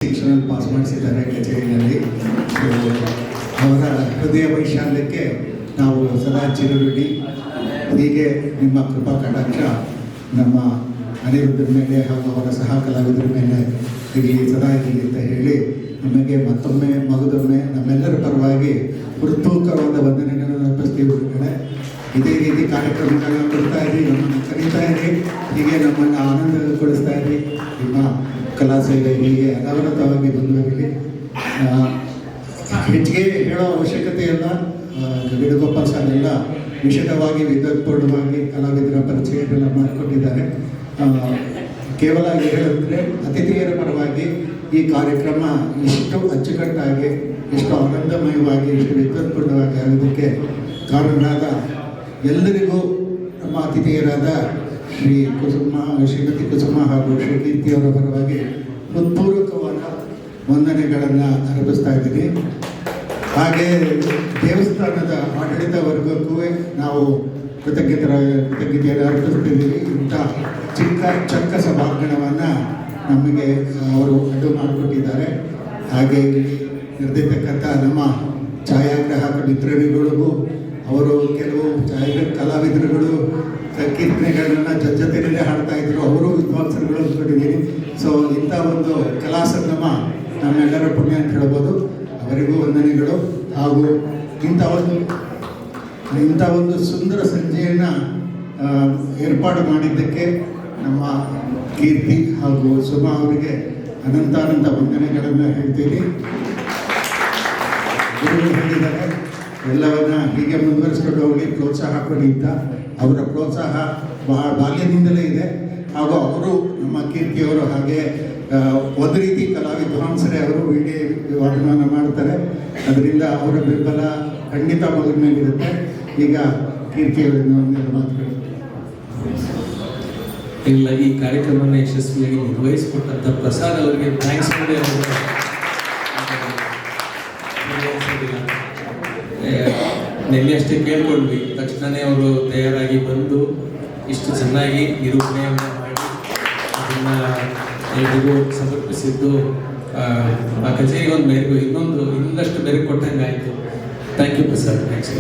ಡಿಸ್ಟಿಂಕ್ಷನಲ್ಲಿ pass ಮಾಡಿಸಿದ್ದಾರೆ ಕಚೇರಿಯಲ್ಲಿ. ಅವರ ಹೃದಯ ವೈಶಾಲ್ಯಕ್ಕೆ ನಾವು ಸದಾ ಚಿರಋಣಿ. ಹೀಗೆ ನಿಮ್ಮ ಕೃಪಾ ಕಟಾಕ್ಷ ನಮ್ಮ ಅನಿರುದ್ಧರ ಮೇಲೆ ಹಾಗೂ ಅವರ ಸಹ ಕಲಾವಿದರ ಮೇಲೆ ಹೀಗೆ ಸದಾ ಇರಲಿ ಅಂತ ಹೇಳಿ ನಮಗೆ ಮತ್ತೊಮ್ಮೆ ಮಗದೊಮ್ಮೆ ನಮ್ಮೆಲ್ಲರ ಪರವಾಗಿ ಹೃತ್ಪೂರ್ವಕವಾದ ವಂದನೆಗಳನ್ನು ಅರ್ಪಿಸ್ತೀವಿ. ಇದೇ ರೀತಿ ಕಾರ್ಯಕ್ರಮಗಳನ್ನ ಕೊಡ್ತಾ ಇರಿ, ನಮ್ಮನ್ನು ಕರೀತಾ ಇರಿ, ಹೀಗೆ ನಮ್ಮನ್ನು ಆನಂದಗೊಳಿಸ್ತಾ ಇರಿ. ನಿಮ್ಮ ಕಲಾ ಸೇವೆ ಹೀಗೆ ಅನಾವೃತವಾಗಿ ಮುಂದುವರಿಲಿ. ಹೆಚ್ಚಿಗೆ ಹೇಳೋ ಅವಶ್ಯಕತೆ ಇಲ್ಲ. ವೇಣುಗೋಪಾಲ್ ಸರ್ ಎಲ್ಲ ವಿಶದವಾಗಿ ವಿದ್ವತ್ಪೂರ್ಣವಾಗಿ ಕಲಾವಿದರ ಪರಿಚಯಗಳನ್ನ ಮಾಡಿಕೊಟ್ಟಿದ್ದಾರೆ. ಕೇವಲ ಹೇಳಿದ್ರೆ ಅತಿಥಿಯರ ಪರವಾಗಿ ಈ ಕಾರ್ಯಕ್ರಮ ಇಷ್ಟು ಅಚ್ಚುಕಟ್ಟಾಗಿ, ಎಷ್ಟು ಆನಂದಮಯವಾಗಿ, ಇಷ್ಟು ವಿದ್ವತ್ಪೂರ್ಣವಾಗಿ ಆಗೋದಕ್ಕೆ ಕಾರಣರಾದ ಎಲ್ಲರಿಗೂ ನಮ್ಮ ಅತಿಥಿಯರಾದ ಶ್ರೀಮತಿ ಕುಸುಮ ಹಾಗೂ ಶ್ರೀ ಕೀರ್ತಿಯವರ ಪರವಾಗಿ ಹೃತ್ಪೂರ್ವಕವಾದ ವಂದನೆಗಳನ್ನು ಅರ್ಪಿಸ್ತಾ ಇದ್ದೀನಿ. ಹಾಗೆ ದೇವಸ್ಥಾನದ ಆಡಳಿತ ವರ್ಗಕ್ಕೂ ನಾವು ಕೃತಜ್ಞತೆಯನ್ನು ಅರ್ಪಿಸ್ತಿದ್ದೀವಿ. ಇಂಥ ಚಕ್ಕ ಸಭಾಂಗಣವನ್ನು ನಮಗೆ ಅವರು ಅಡ್ಡು ಮಾಡಿಕೊಟ್ಟಿದ್ದಾರೆ. ಹಾಗೆ ನಿರ್ದಿರ್ತಕ್ಕಂಥ ನಮ್ಮ ಛಾಯಾಗ್ರಾಹಕ ಮಿತ್ರರಿಗಳಿಗೂ ಅವರು ಕೆಲವು ಕಲಾವಿದರುಗಳು ಕೀರ್ತನೆಗಳನ್ನ ಜೊತೆಯಲ್ಲೇ ಹಾಡ್ತಾ ಇದ್ರು, ಅವರು ವಿದ್ವಾಂಸರುಗಳು ಅಂದ್ಕೊಂಡಿದ್ದೀನಿ. ಸೊ ಇಂಥ ಒಂದು ಕಲಾ ಸಂಗಮ ನಮ್ಮೆಲ್ಲರ ಪುಣ್ಯ ಅಂತ ಹೇಳ್ಬೋದು. ಅವರಿಗೂ ವಂದನೆಗಳು. ಹಾಗೂ ಇಂಥ ಒಂದು ಸುಂದರ ಸಂಜೆಯನ್ನು ಏರ್ಪಾಡು ಮಾಡಿದ್ದಕ್ಕೆ ನಮ್ಮ ಕೀರ್ತಿ ಹಾಗೂ ಸುಮಾ ಅವರಿಗೆ ಅನಂತಾನಂತ ವಂದನೆಗಳನ್ನು ಹೇಳ್ತೀವಿ. ಗುರುಗಳು ಹೇಳಿದ್ದಾರೆ ಎಲ್ಲವನ್ನ ಹೀಗೆ ಮುಂದುವರಿಸ್ಕೊಂಡು ಹೋಗಿ ಪ್ರೋತ್ಸಾಹ ಕೊಡಿ ಅಂತ. ಅವರ ಪ್ರೋತ್ಸಾಹ ಬಾಲ್ಯದಿಂದಲೇ ಇದೆ. ಹಾಗೂ ಅವರು ನಮ್ಮ ಕೀರ್ತಿಯವರು ಹಾಗೆ ಒಂದು ರೀತಿ ಕಲಾ ವಿದ್ವಾಂಸರೇ, ಅವರು ವೀಣೆ ವಾದನವನ್ನು ಮಾಡ್ತಾರೆ. ಅದರಿಂದ ಅವರ ಬೆಂಬಲ ಖಂಡಿತ ಮಗನ ಮೇಲಿರುತ್ತೆ. ಈಗ ಕೀರ್ತಿಯವರಿಂದ ಒಂದೆರಡು ಮಾತುಗಳು. ಇಲ್ಲ, ಈ ಕಾರ್ಯಕ್ರಮವನ್ನು ಯಶಸ್ವಿಯಾಗಿ ನಿರ್ವಹಿಸಿಕೊಟ್ಟಂಥ ಪ್ರಸಾದ್ ಅವರಿಗೆ ಥ್ಯಾಂಕ್ಸ್ ಮಾಡಿ. ಅವರು ನಿನ್ನೆ ಅಷ್ಟೇ ಕೇಳ್ಕೊಂಡ್ವಿ, ತಕ್ಷಣವೇ ಅವರು ತಯಾರಾಗಿ ಬಂದು ಇಷ್ಟು ಚೆನ್ನಾಗಿ ನಿರೂಪಣೆಯನ್ನು ಮಾಡಿ ಅದನ್ನು ಎಲ್ರಿಗೂ ಸಮರ್ಪಿಸಿದ್ದು ಆ ಕಚೇರಿಗೆ ಒಂದು ಮೆರುಗು, ಇನ್ನಷ್ಟು ಮೆರುಗು ಕೊಟ್ಟಂಗೆ ಆಯಿತು. Thank you Prasad. ಥ್ಯಾಂಕ್ಸ್.